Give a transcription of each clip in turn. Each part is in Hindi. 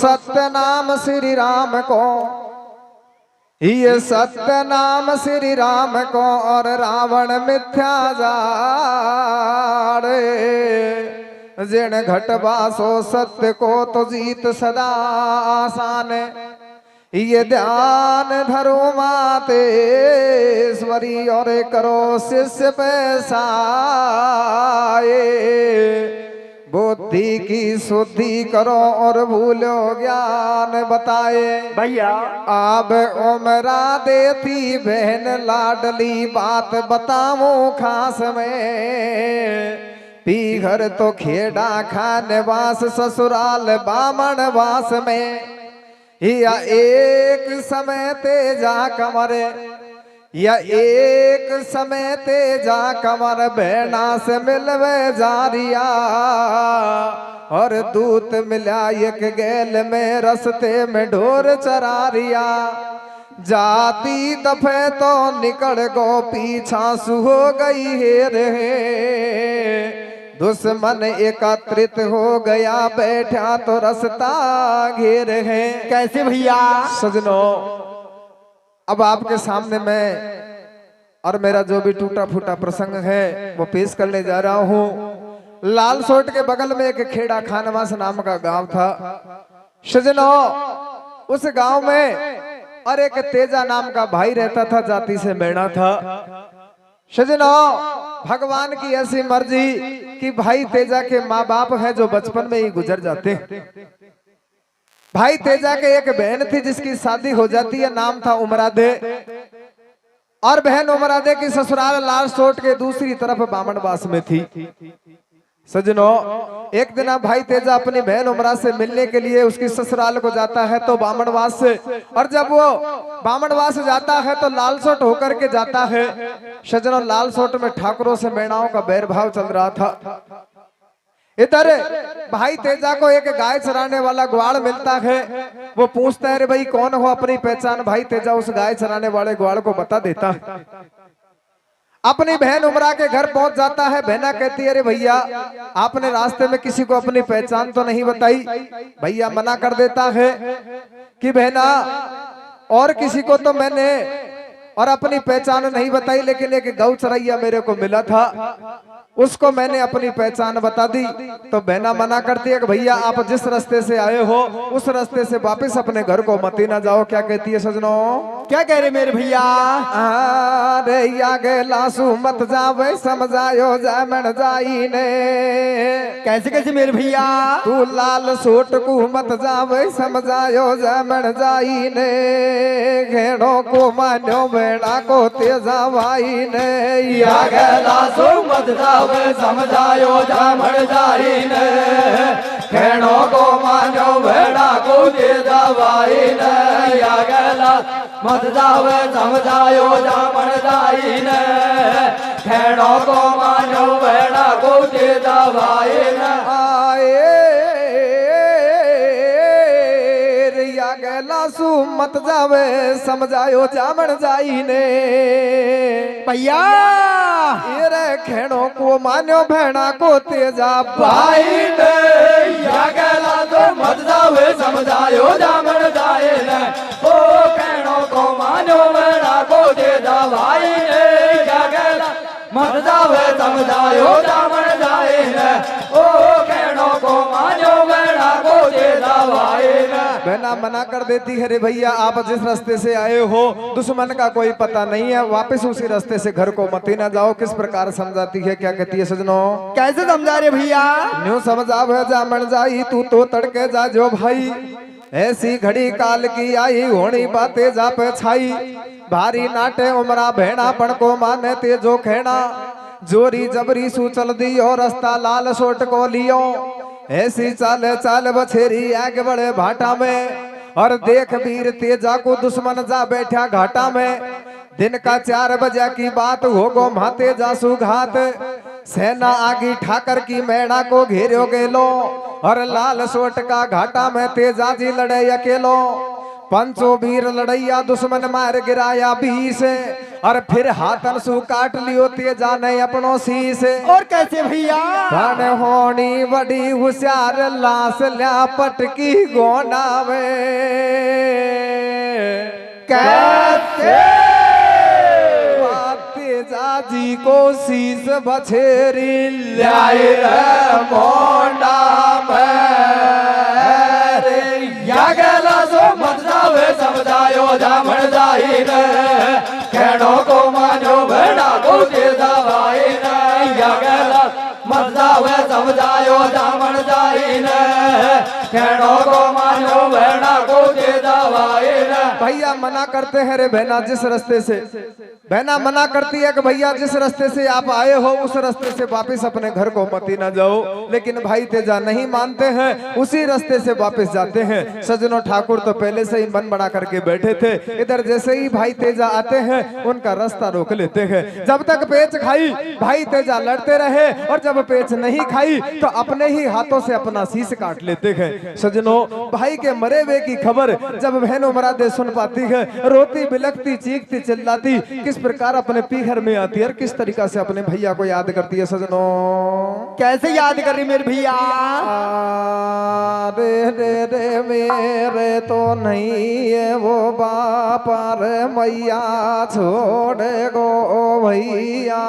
सत्य नाम श्री राम को, ये सत्य नाम श्री राम को और रावण मिथ्या जाड़े। जिन घटवासो सत्य को तो जीत सदा आसान। ये ध्यान धरो मातेश्वरी और करो शिष्य पैसाए। बुद्धि की शुद्धि करो और भूलो ज्ञान बताए। भैया अब उमरा देती बहन लाडली बात बताऊं खास में। पीघर तो खेड़ा खाने वास ससुराल बामण वास में। या एक समय तेजा कमर, या एक समय तेजा कमर बहना से मिलवे जारिया। और दूत मिला एक गैल में रस्ते में ढोर चरारिया। जाती दफे तो निकल गो पीछा सु हो गई है रे। दुश्मन एकत्रित हो गया बैठा तो रास्ता घेर है। कैसे भैया? सजनों अब आपके सामने मैं और मेरा जो भी टूटा फूटा प्रसंग है वो पेश करने जा रहा हूँ। लालसोट के बगल में एक खेड़ा खानवास नाम का गांव था। सजनों उस गांव में और एक तेजा नाम का भाई रहता था, जाति से मेढ़ा था। सजनों भगवान की ऐसी मर्जी कि भाई तेजा के माँ बाप हैं जो बचपन में ही गुजर जाते हैं। भाई तेजा के एक बहन थी जिसकी शादी हो जाती है, नाम था उमरादे। और बहन उमरादे की ससुराल लालसोट के दूसरी तरफ बामणवास में थी। सजनों एक दिन भाई तेजा अपनी बहन उमरा से मिलने के लिए उसकी ससुराल को जाता है तो बामणवास से। और जब वो बामणवास जाता है तो लालसोट होकर के जाता है। सजनों लालसोट में ठाकुरों से मेणाओं का बैर भाव चल रहा था। इधर भाई तेजा को एक गाय चराने वाला ग्वाल मिलता है। वो पूछता है रे भाई कौन हो, अपनी पहचान। भाई तेजा उस गाय चराने वाले ग्वाल को बता देता है। अपनी बहन उमरा के घर पहुंच जाता है। बहना कहती है अरे भैया आपने रास्ते में किसी को अपनी पहचान तो नहीं बताई। भैया मना कर देता है कि बहना और किसी को तो मैंने और अपनी पहचान नहीं बताई, लेकिन एक गौ चरैया मेरे को मिला था, उसको मैंने अपनी पहचान बता दी। तो बहना मना करती है कि भैया आप जिस रास्ते से आए हो उस रास्ते से वापस अपने घर को मत ही ना जाओ। क्या कहती है सजनों? क्या कह रहे मेरे भैया? अरे या गे लासू मत जावे समझायो जामन जाई ने। कैसे कैसे मेरे भैया? तू लाल सूट को मत जावे समझायो जामन जाई ने। घेड़ों को मान्यो बेड़ा को तेजा भाई ने। या गे लासू मत जावे समझायो जामन जाई ने। घेड़ों को मान्यो बेड़ा को तेजा भाई ने। या गे मत जावे समझायो जामन जाई ने। घेड़ों को मान्यो बेड़ा को तेजा भाई ने। लासू मत जावे समझायो जामन जाई ने। भैया ये रे खेड़ों को मान्यो भेड़ा को तेजा भाई ने। या गला तो मत जावे समझायो जामन जाई ने। ओ खेड़ों को मान्यो भेड़ा को तेजा भाई ने। या गला मत जावे समझायो जामन जाई ने। ओ खेड़ों को मान्यो भेड़ा को तेजा भाई ने। बहना मना कर देती है रे भैया आप जिस रास्ते से आए हो दुश्मन का कोई पता नहीं है, वापस उसी रास्ते से घर को मत ही ना जाओ। किस प्रकार समझाती है? क्या कहती है सजनों? कैसे समझा रहे भैया? न्यू समझाव जामन जाई तू तो तड़के जा जो भाई। ऐसी घड़ी काल की आई होनी बातें जा पे छाई। भारी नाटे उमरा भेड़ा पण को माने तेजो खेड़ा। जोरी जबरी सू चल दी और रास्ता लाल सोट को लियो। ऐसी चाल चाल बछेरी आगे बढ़े भाटा में। और देख वीर तेजा को दुश्मन जा बैठा घाटा में। दिन का 4 बजे की बात हो गो माते जासू घात। सेना आगी ठाकर की मेढ़ा को घेरो गेलो। और लाल सोट का घाटा में तेजा जी लड़े अकेलो। पंचो वीर लड़ैया दुश्मन मार गिराया 20। और फिर हाथन सु काट लियो ते जाने अपनो शीश। और कैसे भैया? धन होनी बड़ी होशियार लाश ल्या पटकी गोनावे। कैसे? तेजाजी को शीश बछेरी ल्याई रे मोंडा में रे या गेला सो मत जावे समझायो जामण जाई रे खेड़ो को मानो भेड़ा को दे दवाई रे या गेला मत जावे समझायो जामण जाई रे खेड़ो को मानो भेड़ा को दे दवाई रे। भैया मना करते हैं रे बहना, जिस रास्ते से बहना मना करती है कि भैया जिस रास्ते से आप आए हो उस रास्ते से वापस अपने घर को मत ही ना जाओ। लेकिन भाई तेजा नहीं मानते हैं, उसी रास्ते से वापस जाते हैं। सजनों ठाकुर तो पहले से ही मन बना करके बैठे थे। इधर जैसे ही भाई तेजा आते हैं उनका रास्ता रोक लेते हैं। जब तक पेच खाई भाई तेजा लड़ते रहे और जब पेच नहीं खाई तो अपने ही हाथों से अपना शीश काट लेते हैं। सजनों भाई के मरे हुए की खबर जब बहन उमरादे सुन पाती है, रोती बिलखती चीखती चिल्लाती किस प्रकार अपने पीहर में आती है और किस तरीका से अपने भैया को याद करती है। सजनों कैसे याद कर रही मेरे भैया? रे रे रे मेरे तो नहीं है वो बापा रे मैया छोड़े गो भैया।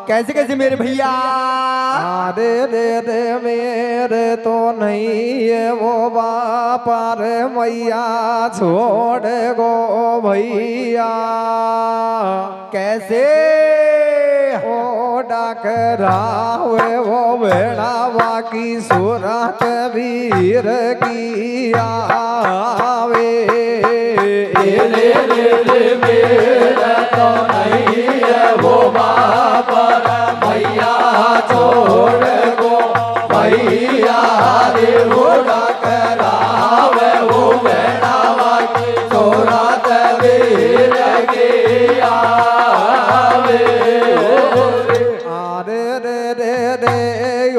कैसे कैसे मेरे भैया? रे रे रे मेरे तो नहीं है वो बापा रे मैया छोड़े गो भैया। कैसे? ओ डाकरा हुए वो बेड़ावा की सूरत वीर की आवे। रे मेरा तो नहीं है वो बाबा भैया छोड़ गो भैया रे वो डकरावे वो बेड़ावा की सूरत वीर की आवे। रे रे रे रे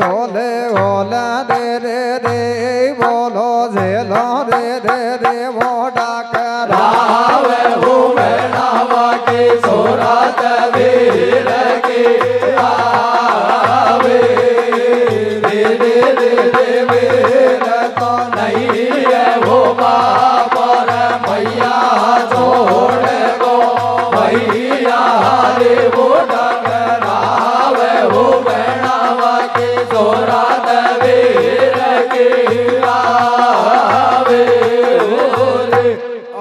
ओले ओला रे रे रे बोलो झेलो रे रे रे वो डाकरा रावे वो बेड़ावा की सूरत वीर की आवे। रे मेरा तो नहीं है वो बाबा भैया छोड़ गो भैया रे वो डकरावे वो बेड़ावा की सूरत वीर की आवे।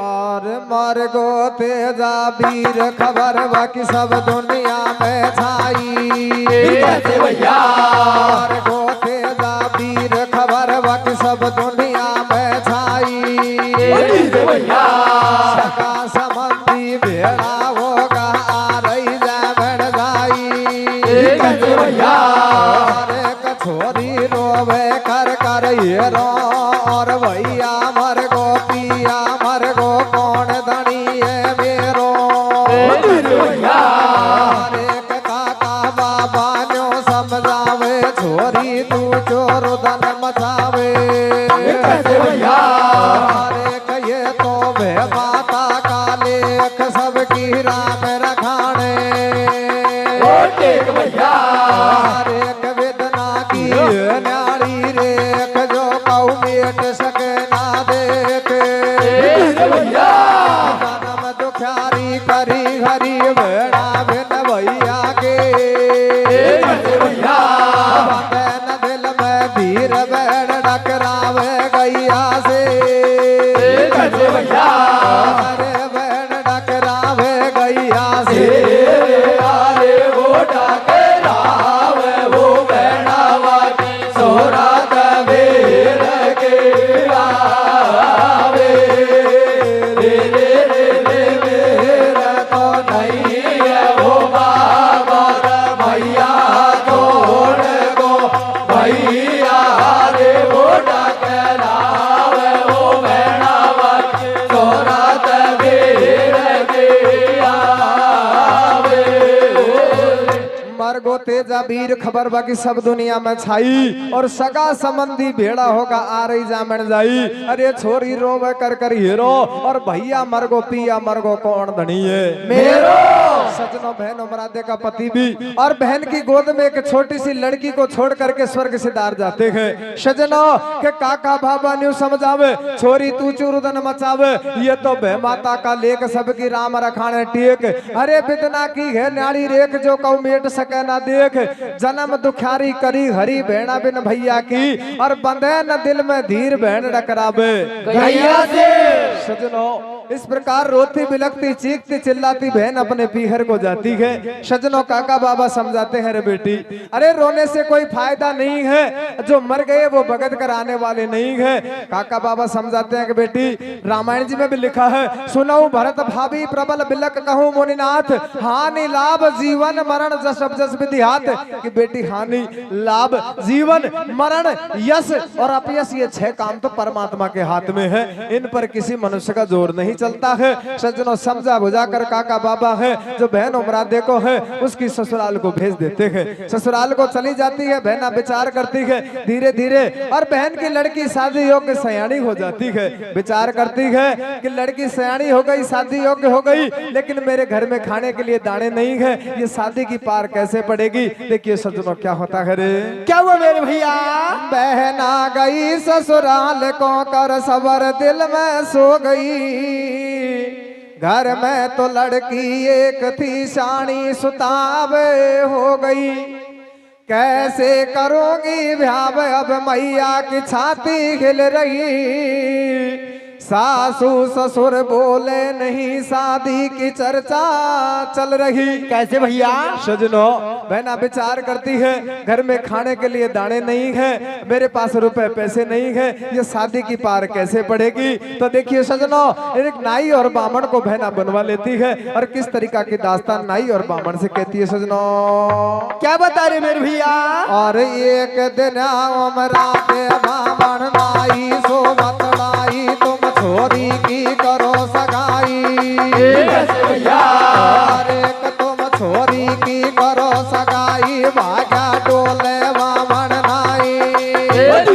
और मर गो तेजा वीर खबर बाकी सब दुनिया में छाई। कैसे भैया? मर गो तेजा वीर खबर बाकी सब दुनिया में छाई। कैसे भैया? सका समंदी भेड़ा होगा आ रही जावण जाई। कैसे भैया? एक छोरी रोवे कर कर ये रो और भैया मर गो पिया मर गो कौन धनी है मेरो। भैया? एक काका बाबा न्यो समझावे छोरी तू चोर धन मचावे। कैसे भैया? एक ये तो वे माता का लेख सबकी राम रखाने। ठीक भैया? एक वेदना की न्यारी रेख जो कौ मेट सके ना देखे। भैया? जन्म दुखारी करी हरी बेड़ा बिन भैया के। कैसे भैया? बहन दिल में धीर बैठ डकरावे गैया से। कैसे भैया? अरे बैठ डकरावे गैया से। अरे वो डकरावे वो बेड़ावा की सूरत वीर की आवे। रे मेरा तो नहीं है वो बाबा भैया छोड़ गो भैया रे वो डकरावे वो बेड़ावा की सूरत वीर जा वीर खबर बाकी सब दुनिया में छाई और सगा संबंधी भेड़ा होगा आ रही जामन जाई। अरे छोरी रोवे कर कर हीरो और भैया मरगो पिया मरगो कौन धनी है मेरो। सजनों बहन उमरादे का पति भी और बहन की गोद में एक छोटी सी लड़की को छोड़ करके स्वर्ग सिधार जाते हैं। सजनों के काका बाबा न्यू समझावे छोरी तू चुरुदन मचावे ये तो बह माता का लेख सबकी राम रखाने टेक। अरे बिदना की है न्यारी रेख जो कौ मेट सके ना देख जन्म दुखारी करी हरी बहना बिन भैया की और बंधे न दिल में धीर बहन डकरावे गैया से। सजनों इस प्रकार रोती बिलखती चीखती चिल्लाती बहन अपने पीहर को जाती है। सजनों काका बाबा समझाते हैं रे बेटी अरे रोने से कोई फायदा नहीं है जो मर गए वो भगत कर आने वाले नहीं है। काका बाबा समझाते हैं कि बेटी रामायण जी में भी लिखा है सुनो भरत भाभी प्रबल बिलक कहूं मुनिनाथ हानि लाभ जीवन मरण जस जस विधिहात कि बेटी हानि लाभ जीवन मरण यश और अपयश ये 6 काम तो परमात्मा के हाथ में है इन पर किसी मनुष्य का जोर नहीं चलता है। सज्जनों समझा बुझा कर काका बाबा है जो बहन उमरादे को है उसकी ससुराल को भेज देते हैं। ससुराल को चली जाती है बहना विचार करती है धीरे धीरे और बहन की लड़की शादी योग्य सयानी हो जाती है। विचार करती है कि लड़की सयानी हो गई शादी योग्य हो गई लेकिन मेरे घर में खाने के लिए दाने नहीं है ये शादी की पार कैसे पड़ेगी। देखिए सज्जनों क्या होता है रे क्या हुआ मेरे भैया। बहन आ गई ससुराल को कर सबर दिल में सो गई घर में तो लड़की एक थी शानी सुतावे हो गई कैसे करोगी भ्याव अब मैया की छाती हिल रही सासू ससुर बोले नहीं शादी की चर्चा चल रही। कैसे भैया। सजनों बहना विचार करती है घर में खाने के लिए दाने नहीं है मेरे पास रुपए पैसे नहीं है ये शादी की पार कैसे पड़ेगी। तो देखिए सजनों एक नाई और बामण को बहना बनवा लेती है और किस तरीका की दास्तान नाई और बामण से कहती है सजनों क्या बता रहे मेरे भैया। और एक दिन उमरादे बामण नाई सो बतलाई तुम छोरी की करो सगाई। एक तुम छोरी की करो सगाई भाग्या डोले वामन नाई। एक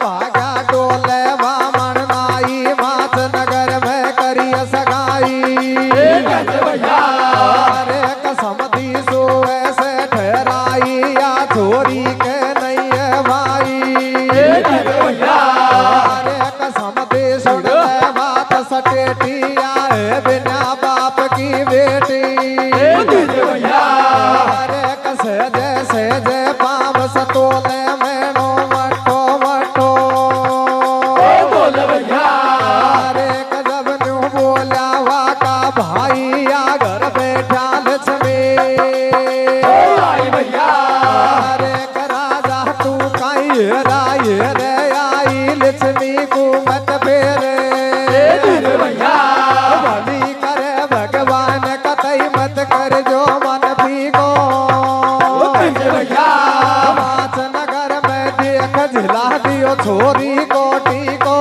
भाग्या डोले वामन नाई माच नगर में करिय सगाई। एक समधी सो ऐसे ठहराई या छोरी के नहीं है भाई। सटेटिया है बिना बाप की बेटी जैसे जे पाम सतोले मैनो मठो मठो अरे जब न्यू बोला वाका भाई आ घर बैठा लक्ष्मी अरे राजा तू कहीं राय रे आई लक्ष्मी को मत फेरे भली करे भगवान कतई मत कर जो मन भीगो। पांच नगर में देख झिला दियो छोरी कोटी को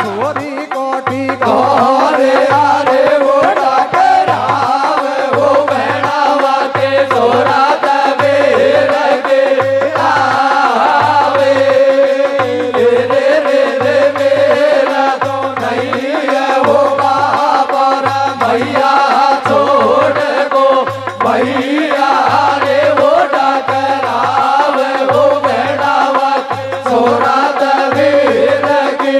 छोरी कोटी को अरे अरे वो डकरावे वो बहनावा के सोरा दबे रगे आवे रे रे रे रे मेरा तो नहीं है वो बाबा भैया छोड़ को भैया रे वो डकरावे वो बहनावा के सोरा दबे रगे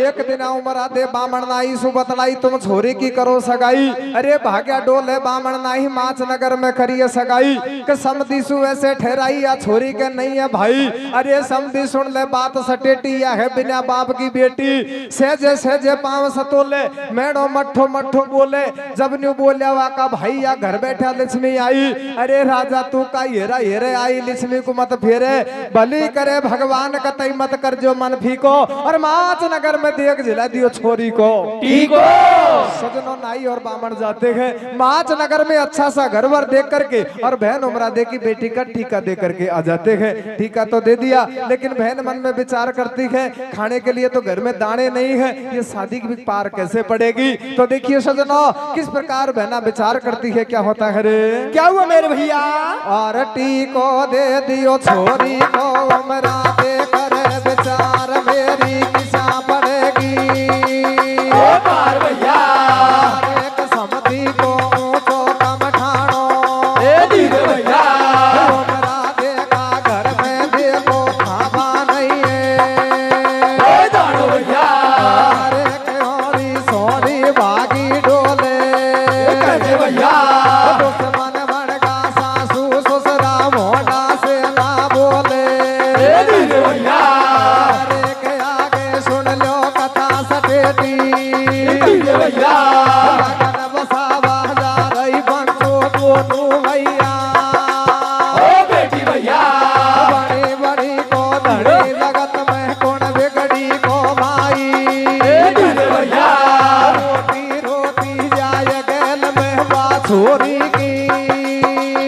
एक दिन उमरादे बामण नाई सु बतलाई तुम छोरी की करो सगाई। अरे भाग्या डोले बामण नाई माच नगर में करिए सगाई के समधी सु ऐसे ठहराई या छोरी के नहीं है भाई। अरे समधी सुन ले बात सटेटी या है बिना बाप की बेटी सहजे सहजे पांव सतोले मेड़ो मठो मठो बोले जब न्यू बोलिया वाका भाई या घर बैठा लक्ष्मी आई। अरे राजा तू का हेरा हेरे आई लक्ष्मी को मत फेरे भली करे भगवान कतई मत कर जो मन फीको और माच नगर में देख झिला दियो छोरी को टीको सजनों नाई और बामण जाते हैं माच नगर में अच्छा सा घर वर देख करके और बहन उमरादे की बेटी का ठीका दे करके आ जाते हैं। ठीका तो दे दिया लेकिन बहन मन में विचार करती है खाने के लिए तो घर में दाने नहीं है, ये शादी की पार कैसे पड़ेगी। तो देखिए सजनों किस प्रकार बहना विचार करती है। क्या होता है रे, क्या हुआ मेरे भैया? और टीको दे दियो छोरी को उमरादे करे विचार मेरी किसा पड़ेगी। ओ पार भैया एक समधी को ऊंचो कम ठाणो ए दीद भैया उमरादे का घर में देखो खावा नहीं है। ओ जानो भैया अरे क्योरी सोनी भागी डोले कैसे भैया दुश्मन बड़का सासू ससुरा मोटा से ना बोले। ए दीद भैया अरे के आगे सुन लो कथा सटेटी दीद भैया लगन बसावा जा रही बंसो दोनों भैया। ओ बेटी भैया बड़ी बड़ी को धड़ी जगत में कौन बिगड़ी को माई। ए दीद भैया रोटी रोटी जाए गैल में बाछोरी की।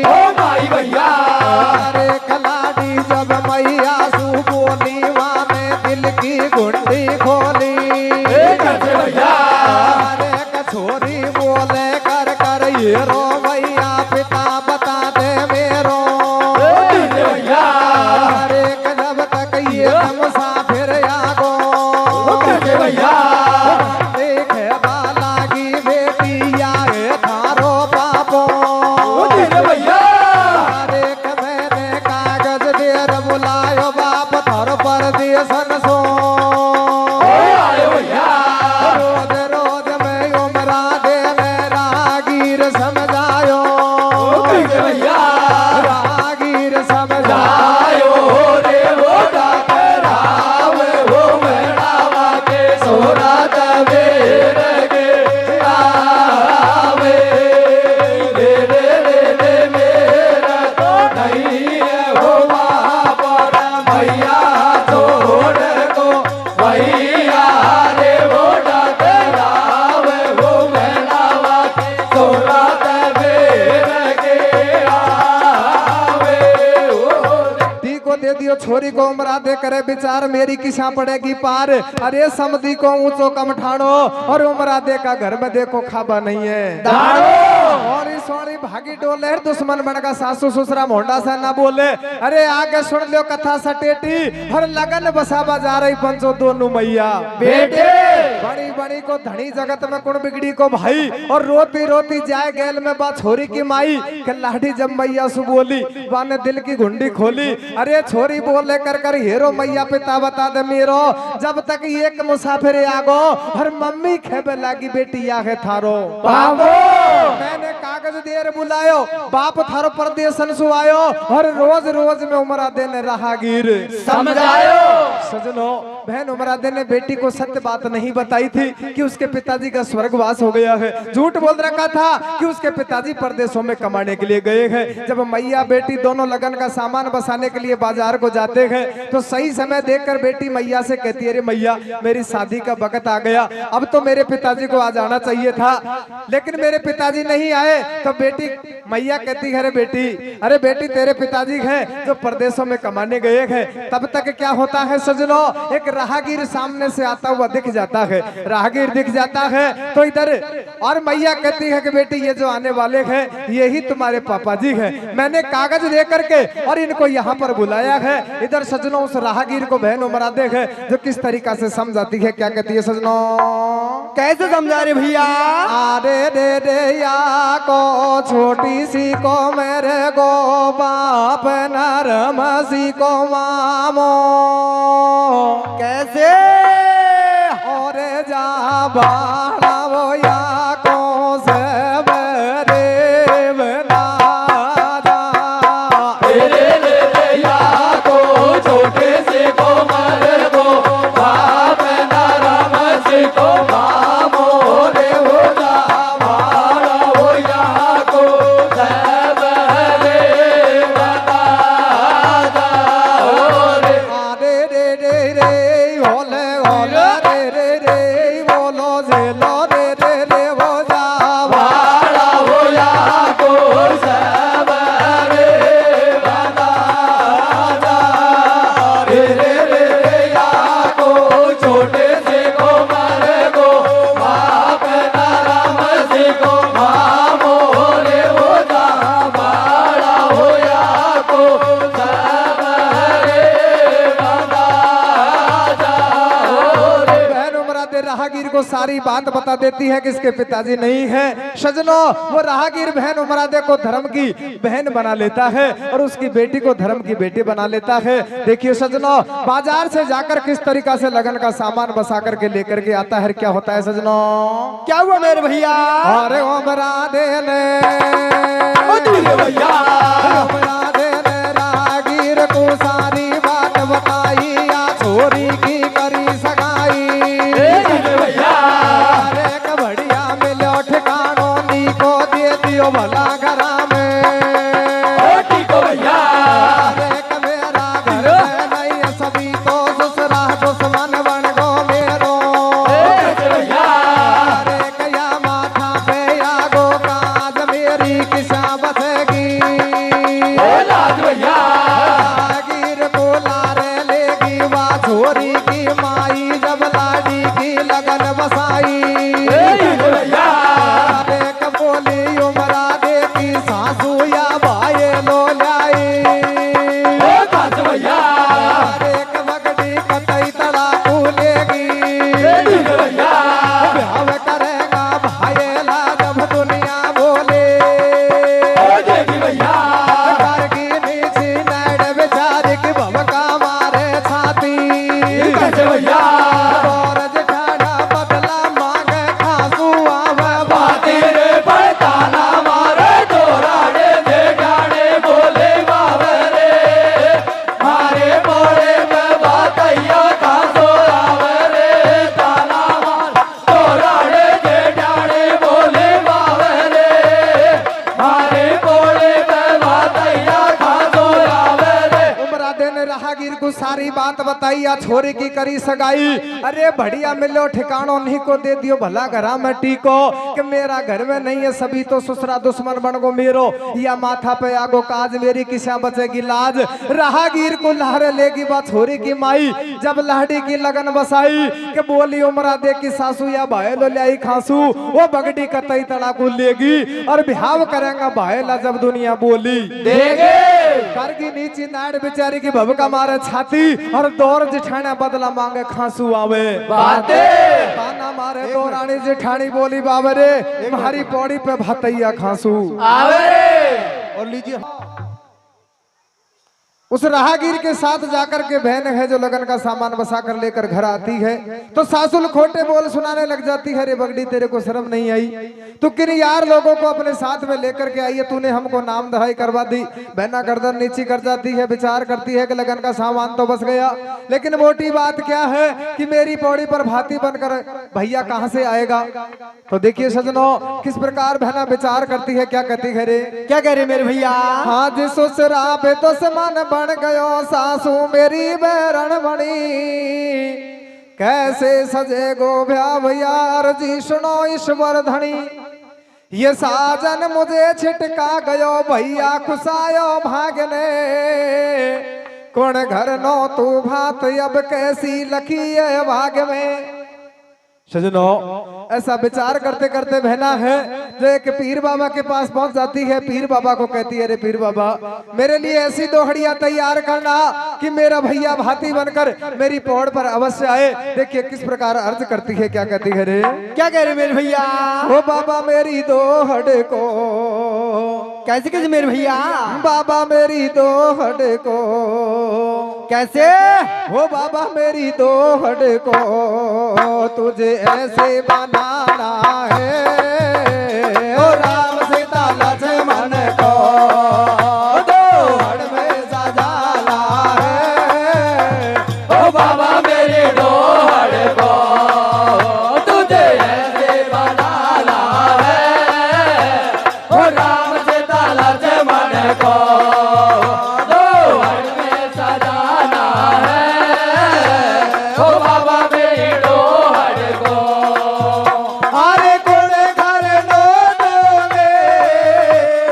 ओ माई भैया अरे कलाड़ी जब मैया सू बोली वाने दिल की गुंडी खोली। ए कैसे भैया अरे कछोरी बोले कर कर ये रो भैया पिता बता दे मेरो। ए दीद भैया अरे जब तक ये मुसाफिर आगो ओ कैसे भैया देखे बालागी बेटी आए थारो पापो। ओ दीद भैया अरे मैंने कागज देर बुलायो बाप थर पर देसन सो। ओ आए भैया रोज रोज में उमरा दे मेरा रागीर समझायो। ओ कैसे भैया रागीर समझायो। आयो रे वो डाकराव वो मेड़ावा के सोरा तबेर के आवे रे रे रे रे मेरा तो नहीं है वो पर भैया छोड़ को भैया रे वो डाकराव वो मेड़ावा के सोरा तबेर के आवे ओ दी को दे दियो छोरी को उमरा दे करे विचार मेरी किसा पड़ेगी पार। अरे समधी को ऊंचो कम ठाणो और उमरा दे का घर में देखो खाबा नहीं है। और इस सोनी भागी डोले दुश्मन बड़का सासू ससुरा मोंडा से ना बोले। अरे आगे सुन लो कथा सटेटी और लगन बसाबा जा रही पंचो दोनों मैया बेटे बड़ी बड़ी को धनी जगत में कुण बिगड़ी को भाई और रोती रोती जाए गैल में बा छोरी की माई के लाठी जब मैया सु बोली वाने दिल की घुंडी खोली। अरे छोरी बोले कर कर हेरो मैया पिता बता दे मेरो जब तक एक मुसाफिर आगो और मम्मी खेबे लागी बेटी या है थारो बाबो मैंने कागज देर बुलायो बाप थारो परदेसन सु आयो और रोज रोज में उमरा देने राहगीर समझायो सजनो बहन उमरादे ने बेटी को सत्य बात नहीं बताई थी कि उसके पिताजी का स्वर्गवास हो गया है। झूठ बोल रखा था कि उसके पिताजी परदेशों में कमाने के लिए गए हैं। जब मैया बेटी दोनों लगन का सामान बसाने के लिए बाजार को जाते हैं तो सही समय देखकर बेटी मैया से कहती है, अरे मैया मेरी शादी का वक्त आ गया, अब तो मेरे पिताजी को आ जाना चाहिए था लेकिन मेरे पिताजी नहीं आए। तो बेटी मैया कहती है, अरे बेटी तेरे पिताजी हैं जो परदेशों में कमाने गए हैं। तब तक क्या होता है सजनो, एक राहगीर सामने से आता हुआ दिख जाता है। राहगीर दिख जाता है तो इधर और मैया कहती है कि बेटी ये जो आने वाले हैं यही तुम्हारे पापा जी हैं। मैंने कागज दे करके और इनको यहाँ पर बुलाया है। इधर सजनों उस राहगीर को बहन उमरादे है जो किस तरीका से समझाती है। क्या कहती है सजनों, कैसे समझा रे भैया? अरे दे या को छोटी सी को मेरे गो बाप नरम सी को मामो कैसे और जा बाड़ा वो या को से बरे बना रे रे रे या को छोटे से को मर को बाप नरम से को मामो रे हो जा भाड़ा हो या को सब रे बता रे रे रे रे होले होले रे रे रे बोलो को सारी बात बता देती है कि इसके पिताजी नहीं है। सजनों, वो राहगीर बहन उमरादे को धर्म की बहन बना लेता है और उसकी बेटी को धर्म की बेटी बना लेता है। देखिए सजनों, बाजार से जाकर किस तरीका से लगन का सामान बसा करके लेकर के आता है। क्या होता है सजनों? क्या हुआ मेरे भैया? अरे उमरादे ने भैया उमरादे ने राहगीर को सारी बात बताई, या छोरी की करी सगाई। भैया अरे कबड़िया मिलो ठिकानो नी को दे दियो भला घरा में। ठीक हो भैया। अरे कमेरा घर में नहीं सभी तो ससुरा दुश्मन बन गो मेरो। भैया अरे कया माथा पे आगो काज मेरी किसा बचेगी। लाज भैया राहगीर को लारे लेगी वा छोरी की माई, जब लाडी की लगन बसाई। भैया अरे कबोली उमरादे की सासू या भाई लो लाई। भैया अरे कबगड़ी कतई तड़ा लेगी, भैया ब्याह करेगा भाई ला जब दुनिया बोले। भैया घर की नीची नाड़ बेचारी की भवका मारे छाती। भैया और जेठाना बदला मांगे खासू आवे बाती। तेरे पड़ता ना मारे तोराड़े जेठाने बोले बाबरे मारे बोले में बातैया का सोरावरे ताना मार तोराड़े जेठाने बोले बाबरे मारे बोले में बातैया का सोरावरे। उमरादे ने राहगीर को सारी बात बताई, या छोरी की करी सगाई। अरे बढ़िया मिलो ठिकानो नहीं को दे दियो भला घरा में टीको, कि मेरा घर में नहीं है सभी तो ससुरा दुश्मन बन गो मेरो। या माथा पे आगो काज मेरी किसा बचेगी लाज। राहगीर को लहरे लेगी बा छोरी की माई, जब लाडी की लगन बसाई। के बोली उमरादे की सासू या भाई लो लाई खासू, वो बगड़ी कतई तड़ा को लेगी और बिहाव करेगा भाईला जब दुनिया बोली। देगे घर की नीची नाड़ बेचारी की भवका मारे छाती, और दौर जिठाना बदला मांगे खांसू आवे। बातें ताना मारे दो रानी जेठानी बोली बाबरे तुम्हारी पौड़ी पे भतैया खांसू। आवरे और लीजिए, उस राहगीर के साथ जाकर के बहन है जो लगन का सामान बसा कर लेकर घर आती है, तो सासुल खोटे बोल सुनाने लग जाती है। रे बगड़ी तेरे को शर्म नहीं आई? तू किन यार लोगों को अपने साथ में लेकर के आई है, तूने हमको नाम दहाई करवा दी। बहना गर्दन नीची कर जाती है, विचार करती है कि लगन का सामान तो बस गया, लेकिन मोटी बात क्या है कि मेरी पौड़ी पर भाती बनकर भैया कहाँ से आएगा। तो देखिए सजनों, किस प्रकार बहना विचार करती है। क्या कहती है रे? क्या कह रहे मेरे भैया? हाँ जी ससुरा पे तो समान बन गयो सासू मेरी बैरण बनी, कैसे सजे गो भैया जी सुनो ईश्वर धनी। ये साजन मुझे छिटका गयो भैया खुशायो भागने, कौन घर नो तू भात अब कैसी लखी है भाग में। सजनों, ऐसा विचार करते करते बहना है जो एक पीर बाबा के पास पहुंच जाती है। पीर बाबा को कहती है, रे पीर बाबा मेरे लिए ऐसी दोहड़ियां तैयार करना कि मेरा भैया भाती बनकर मेरी पौड़ पर अवश्य आए। देखिए किस प्रकार अर्ज करती है। क्या कहती है रे? क्या कह रहे मेरे भैया? ओ बाबा मेरी दोहड़ को, कैसे कैसे मेरे भैया? बाबा मेरी दोहड़ को, कैसे? ओ बाबा मेरी दोहड़ को तुझे ऐसे बनाना है, ओ राम सीता लक्ष्मण को दोहड़ में सजाना है। ओ बाबा मेरे दोहड़ को तुझे ऐसे बनाना है, ओ राम सीता लक्ष्मण को दोहड़ में सजाना है, ओ बाबा मेरी दोहड़ को। अरे कोने घर नोटों में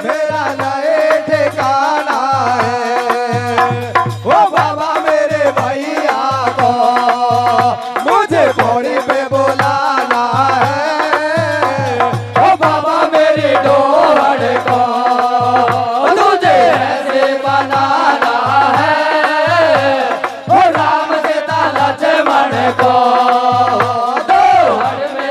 मेरा नए ठिकाना है, ओ बाबा मेरे भैया को मुझे पौड़ी पे बुलाना है, ओ बाबा मेरी दोहड़ को तुझे ऐसे बनाना है, ओ राम सीता लक्ष्मण को दोहड़ में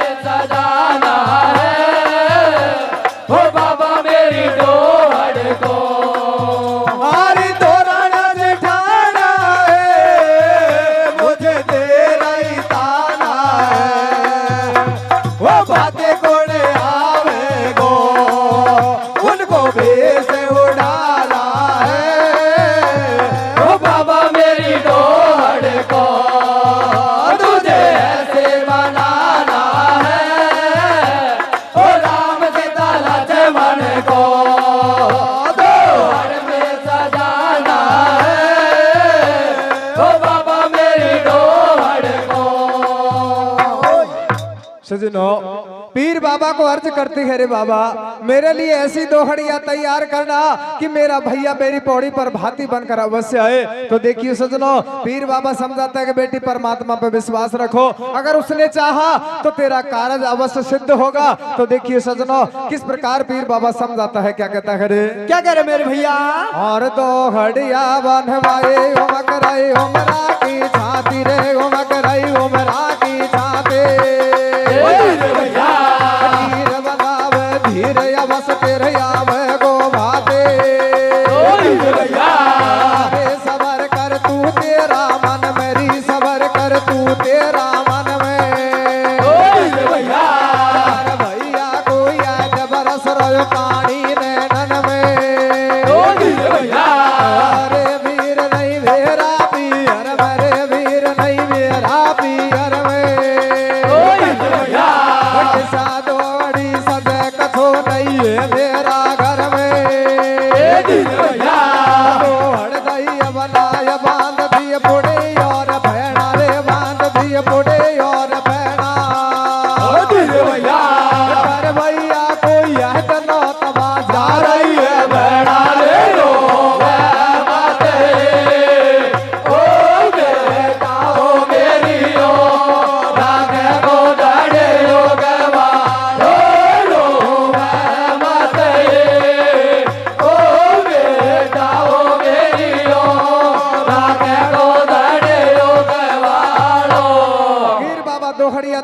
सजनो पीर बाबा को अर्ज करती है, रे बाबा मेरे लिए ऐसी दोहड़िया तैयार करना कि मेरा भैया मेरी पौड़ी पर भाती बनकर अवश्य आए। तो देखिए सजनो पीर बाबा समझाता है कि बेटी परमात्मा पर विश्वास रखो, अगर उसने चाहा तो तेरा कार्य अवश्य सिद्ध होगा। तो देखिए सजनो किस प्रकार पीर बाबा समझाता है, क्या कहता है रे, क्या करे मेरे भैया? और दोहड़िया बनवाए ओ मकराई उमरा की छाती रे, ओ मकराई उमरा की छाती धीर बनावे धीर अवस तेरे आवे गो भाते सबर कर तू तेरा मन मेरी सबर कर तू तेरा मन में भैया कोई बरस रो पानी नैनन में अरे वीर नहीं मेरा पियर मेरे वीर नहीं मेरा पियर में सादोड़ी सजे कथो नहीं है मेरा घर में हड़ गई बनाय बांध दिए बुढ़े और भैना रे बांध दिए बुढ़े और भैना पर भैया कोई है तनो तबा जा रही है भैना रे रो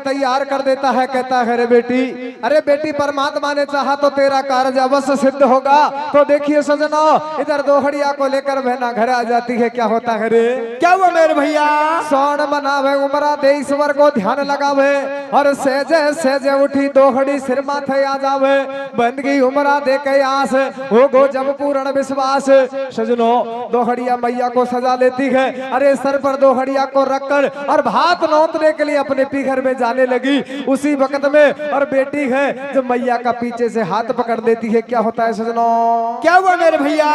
तैयार कर देता है, कहता है रे बेटी, अरे बेटी परमात्मा ने चाहा तो तेरा कार्य अवश्य सिद्ध होगा। तो देखिए सजनो इधर दोहड़िया को लेकर बहना घर आ जाती है, क्या होता है रे, क्या हुआ मेरे भैया? सोन मनावे उमरा दे ईश्वर को ध्यान लगावे और सेजे सेजे उठी दोहड़ी सिर माथे आ जावे बंदगी उमरा दे के आस हो गो जब पूर्ण विश्वास। सजनो दोहड़िया मैया को सजा लेती है, अरे सर पर दोहड़िया को रखकर और भात नोतने के लिए अपने पीघर में जाने लगी। उसी वक्त में और बेटी है जो मैया का पीछे से हाथ पकड़ लेती है, क्या होता है सजनो, क्या हुआ मेरे भैया?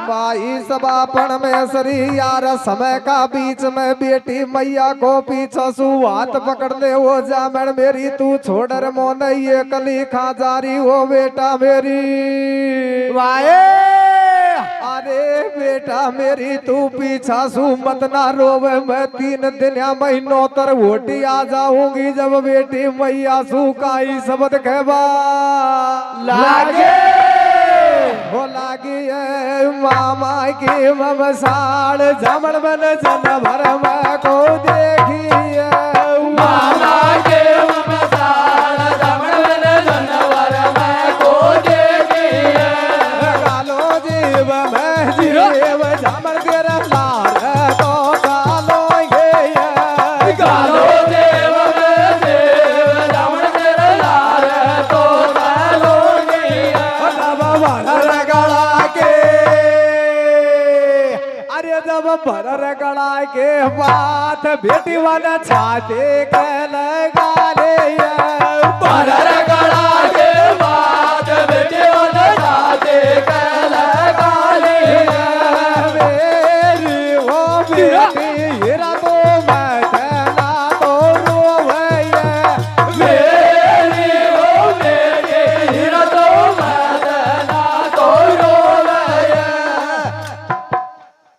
माई सबापन में सरी यार समय का बीच में बेटी मैया को पीछे सु हाथ पकड़ने वो जामन मेरी तू छोड़ रे मोन ये कली खा जारी वो बेटा मेरी वाए अरे बेटा मेरी तू पीछा सू मत ना रोवे, मैं 3 दिन या महीनों तर वोटी आ जाऊंगी जब बेटी मैया सू का ही शब्द कहवा लागे हो लागी है मामा की ममसाल जमन बन जन भर में को देखी मामा के ममसाल जमन बन जन भर में को देखी कालो जीव में जीव जमन तेरा लाल तो कालो गे कालो देव में देव जमन तेरा लाल तो कालो गे गड़ा के अरे जब भर गड़ा के बात बेटी वाला छाते के लगा ले भर गड़ा के बाद बेटी वाला छाते के लगा ले मेरी वो बेटी हीरा तो मैं कहना तो रोवे मेरी वो बेटी हीरा तो मदना तो रोवे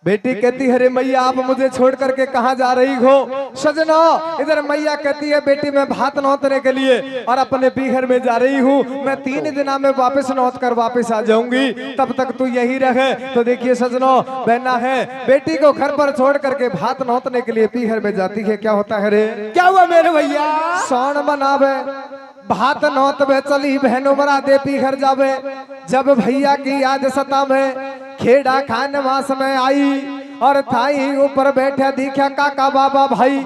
बेटी कहती है रे मैया आप मुझे छोड़ करके कहाँ जा रही हो। सजनो इधर मैया कहती है बेटी मैं भात नौतने के लिए और अपने पीघर में जा रही हूँ, मैं 3 दिन में वापस नौत कर वापस आ जाऊंगी, तब तक तू यही रहे। तो देखिए सजनो बहना है बेटी को घर पर छोड़ करके भात नौतने के लिए पीघर में जाती है, क्या होता है रे, क्या हुआ मेरे भैया? सौन मनावे भात नौत में चली बहन उमरा दे पीघर जावे जब भैया की याद सता में खेड़ा खान मास में आई और थाई ऊपर बैठे दिखा काका बाबा भाई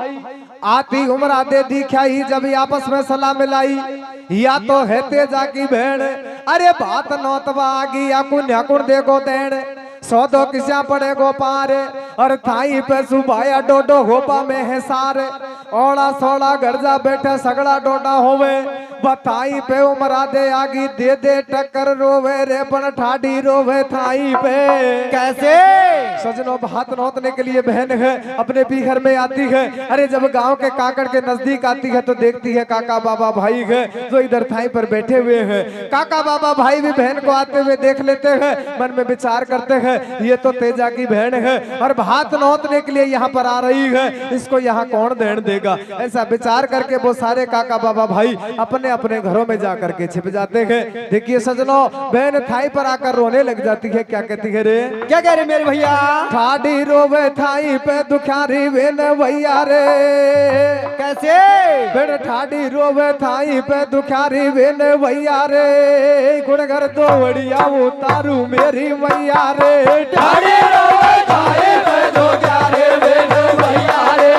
आती उमरा दे दिखा ही जब आपस में सलाह मिलाई या तो है तेजा की भेड़ अरे भात नौतवा आगी या कुन देखो देण सौदो किसा पड़े गो पारे और थाई पे सुबाया डोडो होपा में है सारे ओड़ा सोड़ा गर्जा बैठे सगड़ा डोडा होवे बताई पे उमरा दे आगी दे दे टक्कर रोवे रे पण ठाडी रोवे थाई पे कैसे सजनों भात नौतने के लिए बहन है अपने पीहर में आती है। अरे जब गांव के काकड़ के नजदीक आती है तो देखती है काका बाबा भाई है जो इधर थाई पर बैठे हुए हैं। काका बाबा भाई भी बहन को आते हुए देख लेते हैं, मन में विचार करते हैं ये तो तेजा की बहन है और भात नौतने के लिए यहाँ पर आ रही है, इसको यहाँ कौन देन देगा। ऐसा विचार करके वो सारे काका बाबा भाई अपने अपने घरों में जा करके छिप जाते हैं। देखिए सजनों बहन थाई पर आकर रोने लग जाती है। क्या कहती है रे? क्या कह रहे मेरे भैया? ठाडी रोवे थाई पे दुखारी बेन भैया रे। कैसे? बेन ठाडी रोवे थाई पे दुखारी बेन भैया रे। गुणगर दो बढ़िया उतारू मेरी मैया रे। ठाडी रोवे थाई पे दुखारी बेन भैया रे।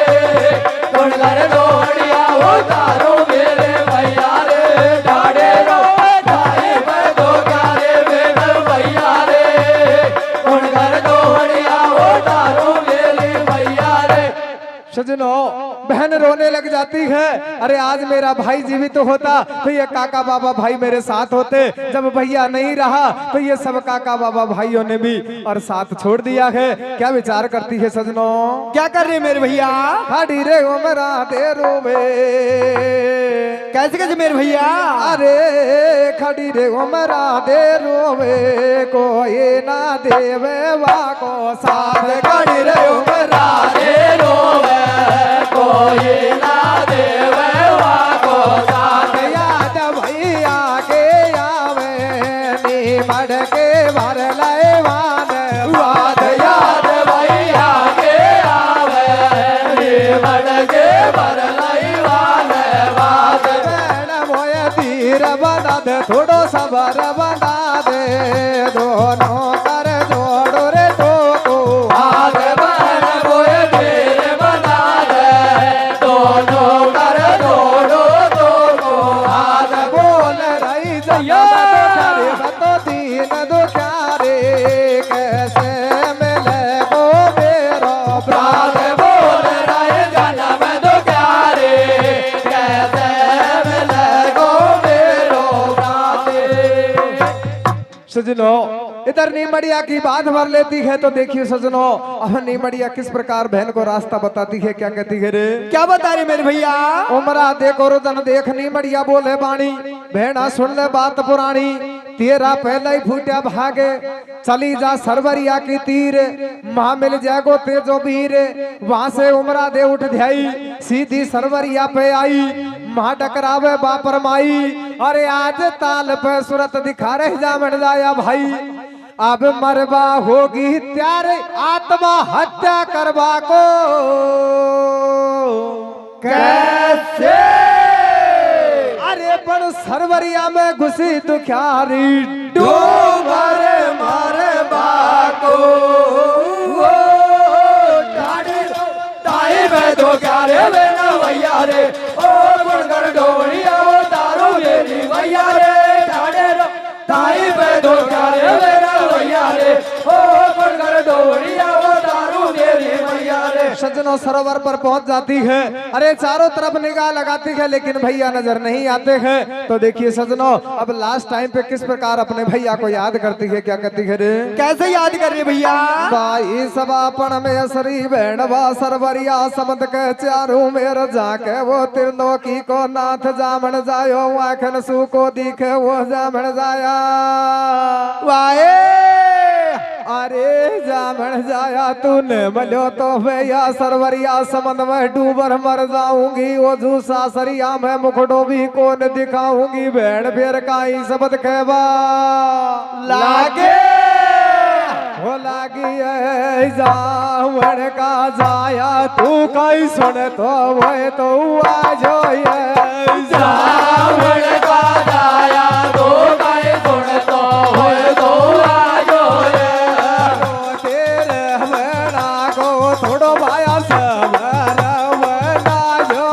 गुणगर दो बढ़िया उतारू मेरे भैया रे। ठाडी रोवे थाई पे दुखारी बेन भैया रे। गुणगर दो बढ़िया उतारू मेरे भैया रे। सजनों बहन रोने लग जाती है। अरे आज मेरा भाई जीवित तो होता तो ये काका बाबा भाई मेरे साथ होते, जब भैया नहीं रहा तो ये सब काका बाबा भाइयों ने भी और साथ छोड़ दिया है। क्या विचार करती है सजनों? क्या कर रहे मेरे भैया? खाड़ी रे उमरा दे रोवे। कैसे कैसे मेरे भैया? अरे खड़ी रे उमरा दे रोवे कोई ना देवे वाको साथ। खड़ी रे उमरा दे रोवे कोई ना देवे वाको साथ। याद भैया के आवे नीमड़ के भर लैवान वाद। याद भैया के आवे नीमड़ के भर लैवान वाद। बैण मोय तीर बना दे थोड़ो सबर बना दे दोनों कर जोड़ो रे ठोको। हाथ बैण मोय तीर बना दे दोनों कर जोड़ो दोनों हाथ। बोल रही जया तो तीन दुखारे कैसे मिले को मेरो प्राण। प्राण बोल रहे जन्म दुखारे कैसे मिले गो मेरो प्राण। सजनों इधर नीमड़िया की बात भर लेती है तो देखिए सजनों अब नीमड़िया किस प्रकार बहन को रास्ता बताती है। क्या कहती है रे? क्या बता रहे मेरे भैया? उमरा देखो रोदन देख नीमड़िया बोले बाणी बहना सुन ले बात पुरानी। तेरा पहले ही फूटा भागे चली जा सरवरिया की तीर मां मिल जागो तेजो वीर। वहां से उमरा दे उठ ध्याई सीधी सरवरिया पे आई मां टकरावे बापर माई। अरे आज ताल पे सूरत दिखा रहे जामन जाया भाई अब मरवा होगी त्यारे आत्मा हत्या करवा को। कैसे? अरे पण सरवरिया में घुसी दुखारी डूबर मारे बाको ताई में दो क्यारे बेना भैया रे। ओ गुणगर डोरिया वो तारू मेरी भैया रे। ठाड़े रो ताई में दो क्यारे बेना भैया रे। ओ गुणगर डोरिया वो तारू मेरी भैया रे। सज्जनों सरोवर पर पहुंच जाती है। अरे चारों तरफ निगाह लगाती है लेकिन भैया नजर नहीं आते हैं। तो देखिए सज्जनों अब लास्ट टाइम पे किस प्रकार अपने भैया को याद करती है। क्या कहती है रे? कैसे याद कर रहे भैया? भाई सबापन में असरी बहनवा सरवरिया समद के चारू मेर जाके वो त्रिलोकी को नाथ जामन जायो आखन सु को दिखे वो जामन जाया। वाए अरे जामन जाया तूने मलो तो भैया सरवरिया समंद में डूबर मर जाऊंगी। वो जूसा सरिया में मुखड़ो भी कौन दिखाऊंगी। भेड़ फिर का ही शब्द कहवा लागे हो लागी जावन का जाया तू कई सुन तो वो तो आ जो जावण का जाया तो कई सुन तो हो तो आ जो तेरे बना को थोड़ो भाया सब बना जो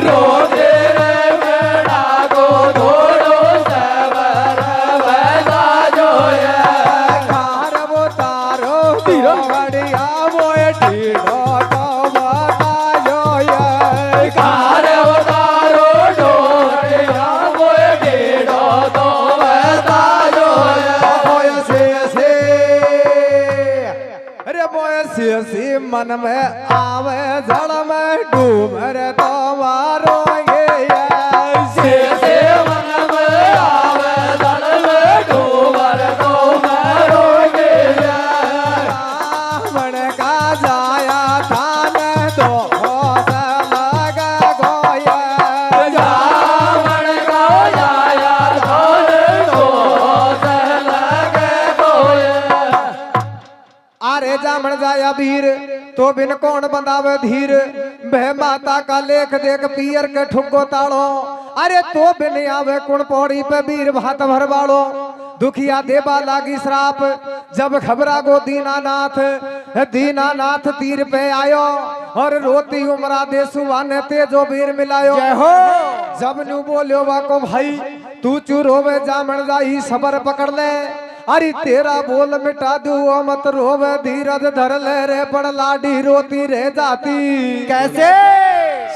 रो तेरे बेड़ा को थोड़ो सबर बना जो कार वो तारो बढ़िया वो ढीलो तो बता जो कार उतारो डोरिया वो डेढ़ो तो बता जो से अरे मोए सी मन में आवे जड़ में डूब रे तो मारोगे से मन में आवे जड़ में डूब रे तो मारोगे रावण का जाया था न तो जामण जाया वीर तो बिन कौन बंदावे धीर बह माता का लेख देख पियर के ठुगो ताड़ो अरे तो बिन आवे कुण पौड़ी पे वीर भात भरवाड़ो दुखिया देवा लागी श्राप जब खबरा गो दीनानाथ तीर पे आयो और रोती उमरा दे सुवाने तेजो वीर मिलायो हो जब न्यू बोलियो वाको भाई तू चू रोवे जामण जाई सबर पकड़ ले अरे तेरा बोल मिटा दू मत रोवे धीरज धर ले रे बड़ लाडी रोती रह जाती कैसे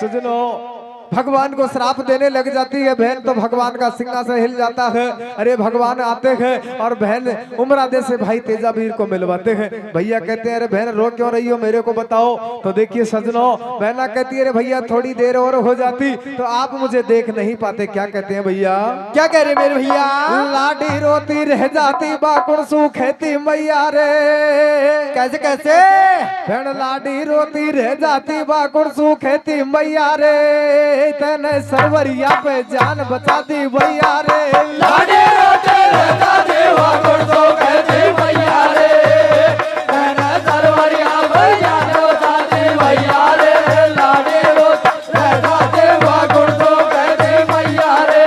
सुजनो भगवान को श्राप देने लग जाती है बहन तो भगवान का सिंहासन हिल जाता है अरे भगवान आते हैं और बहन उमरादे से भाई तेजावीर को मिलवाते हैं भैया कहते हैं अरे बहन रो क्यों रही हो मेरे को बताओ तो देखिए सजनों बहना कहती है अरे भैया थोड़ी देर और हो जाती तो आप मुझे देख नहीं पाते क्या कहते हैं भैया क्या कह रहे मेरे भैया लाडी रोती रह जाती बाकुड़ सूखेती मैया रे कैसे कैसे बहन लाडी रोती रह जाती बाकुड़ सूखेती मैया रे तेने सरवरिया पे जान बचा दी भैया रे लाडे रोते रहता देवा गुड़ो कहते भैया रे तेने सरवरिया पे जान बचा दी भैया रे लाडे रोते रहता देवा गुड़ो कहते भैया रे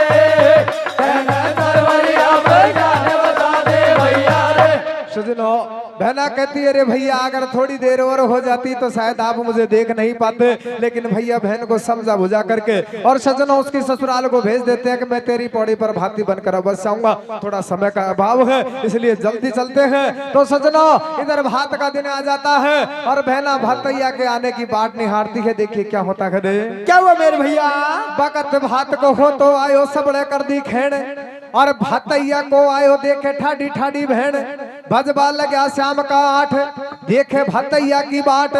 तेने सरवरिया पे जान बचा दे भैया रे सुनो बहना कहती है रे भैया अगर थोड़ी देर और हो जाती तो शायद आप मुझे देख नहीं पाते लेकिन भैया बहन को समझा बुझा करके और सजनों उसकी ससुराल को भेज देते हैं कि मैं तेरी पौड़ी पर भाती बनकर बस जाऊंगा थोड़ा समय का अभाव है इसलिए जल्दी चलते हैं तो सजनों इधर भात का दिन आ जाता है और बहना भातैया के आने की बाट निहारती है देखिए क्या होता है क्या हुआ मेरे भैया बकत भात को हो तो आयो सबड़े कर दी खेड़ और भातैया को आयो देखे ठाडी ठाडी बहन बजबा लगा शाम का 8 देखे भातैया की बाट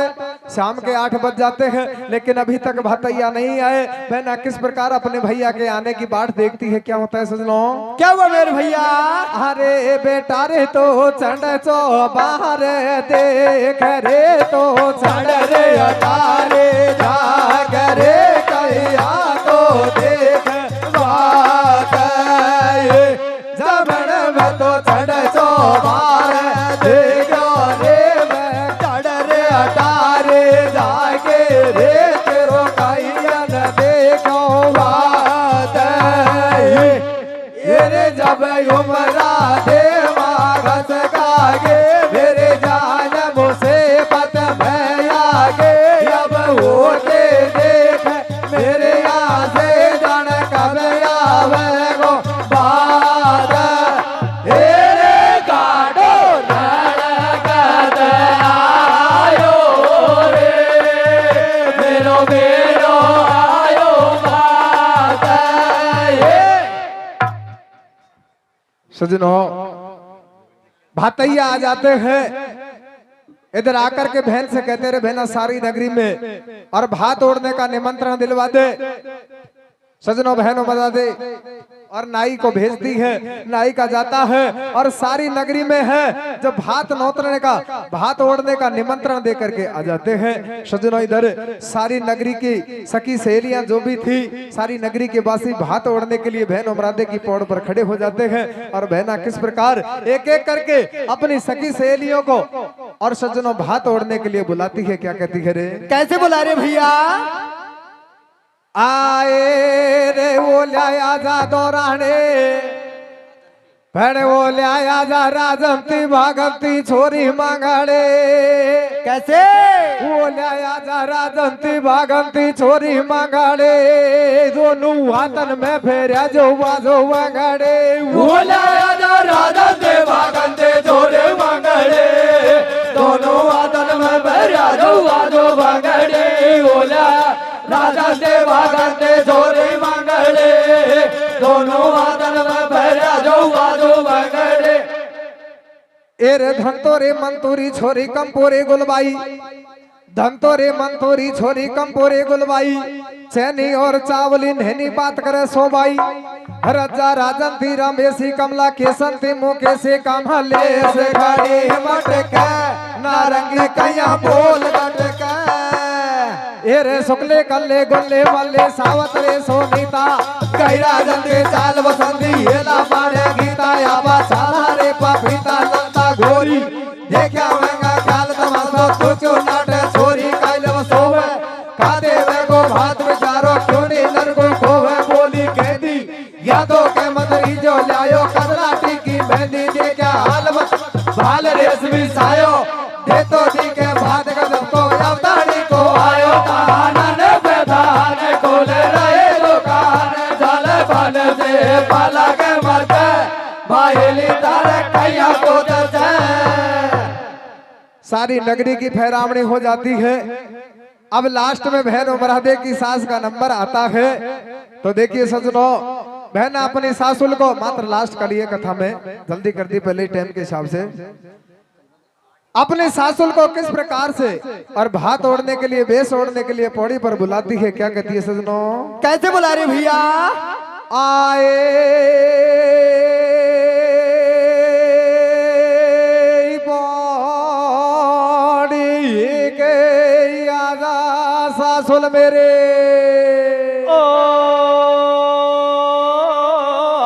शाम के 8 बज जाते हैं लेकिन अभी तक भातैया नहीं आए बहना किस प्रकार अपने भैया के आने की बाट देखती है क्या होता है सजनों क्या हुआ मेरे भैया अरे बेटा रे तो चढ़ चो बाहर देख रे तो चढ़ रे अटारे जाग रे कैया तो देख बात जमन में तो चढ़ चो बाहर देखो रे मैं चढ़ रे अटारे जाके रे तेरो कैया न देखो बात ये जब उमरा दे मागस कागे मेरे जान मुझसे पत मैं आगे अब होते देख मेरे यहाँ से जान कब आवे गो बाद तेरे काटो रणकद आयो रे मेरो मेरो आयो बात सजनों भातैया आ जाते हैं इधर आकर के बहन से कहते रहे बहना सारी नगरी में और भात ओढ़ने का निमंत्रण दिलवा दे सजनों बहनों बता दे और नाई को भेजती है नाई का जाता है और सारी नगरी में है जब भात नौतरने का भात ओढ़ने का निमंत्रण दे करके आ जाते हैं सजनों इधर सारी नगरी की सखी सहेलियां जो भी थी सारी नगरी के वासी भात ओढ़ने के लिए बहन उमरादे की पौड़ पर खड़े हो जाते हैं और बहना किस प्रकार एक एक करके अपनी सखी सहेलियों को और सज्जनों भात ओढ़ने के लिए बुलाती है क्या कहती है रे कैसे बुला रहे भैया आए रे वो लाया जा दौराने भैने वो लाया जा राजमती भागमती छोरी मांगड़े कैसे वो लाया जा राजमती भागमती छोरी मांगड़े दोनों हाथन में फेरा जो बाजो मांगड़े वो लाया जा राजमती भागमती छोरी मांगड़े दोनों हाथन में फेरा जो बाजो मांगड़े वो लाया राजा देवा गंदे छोरे मंगड़े दोनों वादन में भैया जो वादो मंगड़े ए रे धंतो रे मंतूरी छोरी कंपोरे गुलबाई, धंतो रे मंतूरी छोरी कंपोरे गुलबाई, चैनी और चावली नहनी बात करे सोबाई, रजा राजन थी रमेशी कमला केसन थी मुके से कमले से खड़ी मटके नारंगी कैया बोल गटके। ए रे शुक्ले कल्ले गुल्ले बल्ले सावत रे सोनीता, कैरा जंदे चाल बसंती हेला पाड़े गीता याबा साला रे पपीता लंता घोरी, देखा महंगा ख्याल तमाशा तुझो नाटे छोरी काइल सोवे, कादे वे को भात विचारो क्यों नहीं नर को खोवे बोली कहती, यादों के मदरी जो लायो कदरा टीकी मेहंदी दे क्या हाल मत भाल रेशमी सायो, दे तो दी के भात गजब को अवतारी को आयो, कानन बेधान खोले रहे दुकान जल बन से पाला के मरते भाईली तारे कैया को दे। सारी नगरी की फहरावनी हो जाती है। अब लास्ट में बहन उमरादे की सास का नंबर आता है। तो देखिए सजनों, बहन अपनी सासुल को मात्र लास्ट कर लिए कथा में जल्दी कर दी पहले टाइम के हिसाब से, अपने सासुल को किस प्रकार से और भात ओढ़ने के लिए बेस ओढ़ने के लिए पौड़ी पर बुलाती है। क्या कहती है सजनों? कैसे बुला रही भैया? आए सासुल मेरे ओ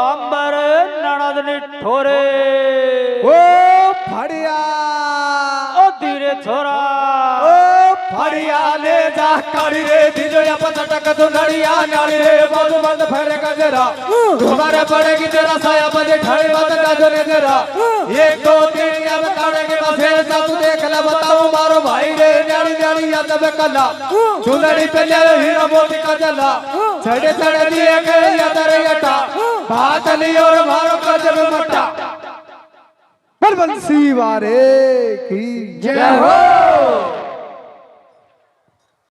अंबर ननद निठोरे, ओ फड़िया, ओ धीरे छोरा, ओ फड़िया ले जा काली रे दिजो या पटक तो नड़िया नाली रे बाबू बंद फेरे का जरा तुम्हारे पड़ेगी तेरा साया बजे ठाई बात का जो ने जरा, एक दो तीन अब काटेंगे बसेर सा तू देख ले बताऊं मारो भाई रे न्याड़ी न्याड़ी याद में कला चुनरी पे ले हीरा मोती का जला छड़े छड़े दिए गए या तेरे यटा भात ली और मारो का जब मटा। बंसी वारे की जय हो।